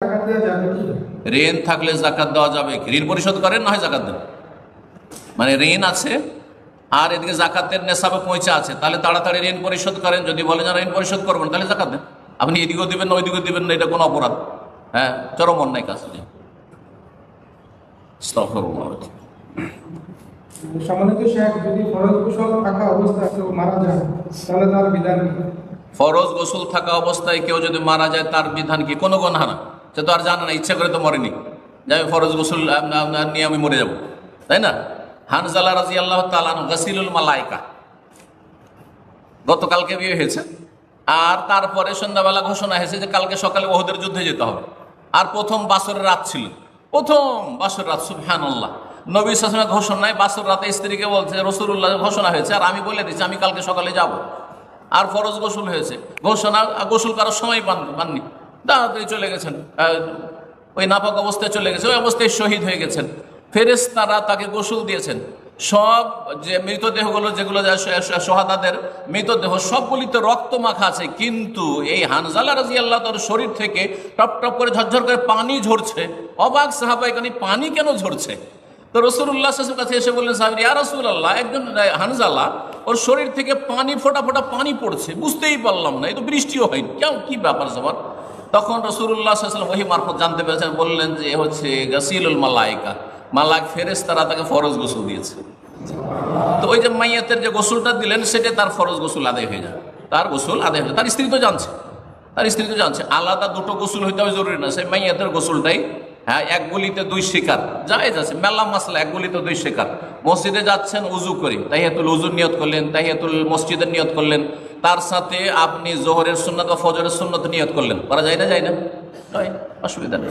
ঋণ থাকলে জাকাত দেওয়া যাবে কি? ঋণ পরিশোধ করেন না হয় জাকাত দেন, মানে ঋণ আছে আর এদিকে জাকাতের নেশাবে পৌঁছে আছে, তাহলে তাড়াতাড়ি ঋণ পরিশোধ করেন। যদি বলেন না ঋণ পরিশোধ করবেন তাহলে জাকাত দেন। আপনি এদিকেও দিবেন না ওইদিকেও দিবেন না, এটা কোনো অপরাধ? হ্যাঁ, চরম অন্যায় কাজ। সম্মানিত শেখ, যদি ফরজ গোসল থাকা অবস্থায় কেউ মারা যায় তাহলে তার বিধান কি? ফরজ গোসল থাকা অবস্থায় কেউ যদি মারা যায় তার বিধান কি? কোনো গুনাহ না, সে তো আর জানে না, ইচ্ছা করে তো মরেনি যে আমি ফরজ গোসল নিয়ে আমি মরে যাব, তাই না? হানজালা রাদিয়াল্লাহু তাআলা আনহু গাসিলুল মালায়েকা, গতকালকে বিয়ে হয়েছে আর তারপরে সন্ধ্যাবেলা ঘোষণা হয়েছে যে কালকে সকালে ওহদের যুদ্ধে যেতে হবে। আর প্রথম বাসরের রাত ছিল, প্রথম বাসর রাত। সুবহানাল্লাহ, নবী সাল্লাল্লাহু আলাইহি ওয়াসাল্লাম ঘোষণায় বাসর রাতে স্ত্রীকে বলছে রাসূলুল্লাহ ঘোষণা হয়েছে আর আমি বলে দিচ্ছি আমি কালকে সকালে যাব। আর ফরজ গোসল হয়েছে, ঘোষণা গোসল করার সময় পাননি, তাড়াতাড়ি চলে গেছেন, ওই নাপাক অবস্থায় চলে গেছে, ওই অবস্থায় শহীদ হয়ে গেছেন। ফেরেশতারা তাকে গোসল দিয়েছেন। সব যে মৃতদেহগুলো যেগুলো শহাদাদের মৃতদেহ সবগুলিতে রক্ত মাখা আছে, কিন্তু এই হানজালা রাদিয়াল্লাহু তাআলার শরীর থেকে টপ টপ করে ঝরঝর করে পানি ঝরছে। অবাক সাহাবা, এখানে পানি কেন ঝরছে? তো রাসূলুল্লাহ সাল্লাল্লাহু আলাইহি ওয়াসাল্লাম কাছে এসে বললেন, সাহাবী, ইয়া রাসূলুল্লাহ, একজন হানজালা, ওর শরীর থেকে পানি ফোঁটা ফোঁটা পানি পড়ছে, বুঝতেই পারলাম না, এই তো বৃষ্টিও হয়নি, কেউ কি ব্যাপার স্যাপার? তখন রাসূলুল্লাহ সাল্লাল্লাহু আলাইহি ওয়াসাল্লাম ওহী মারফত জানতে পেরেছেন, বললেন যে হচ্ছে গাসিলুল মালায়েকা, মালাক ফেরেশতারা তাকে ফরজ গোসল দিয়েছে। তো ওই যে মাইয়াতের যে গোসলটা দিলেন সেটা তার ফরজ গোসল আদায় হয়ে যায়, তার গোসল আদায় হয়ে যায়। তার স্ত্রী তো জানছে, আলাদা দুটো গোসল হইতে হবে জরুরি না, সেই মাইয়াতের গোসলটাই। হ্যাঁ, এক গুলিতে দুই শিকার জায়েজ আছে, মেলা মাসলা, এক গুলিতে দুই শিকার। মসজিদে যাচ্ছেন উজু করে, তাহিয়াতুল উজুর নিয়ত করলেন, তাহিয়াতুল মসজিদের নিয়ত করলেন, তার সাথে আপনি জোহরের সুন্নাত বা ফজরের সুন্নাত নিয়ত করলেন, করা যায় না? অসুবিধা নেই।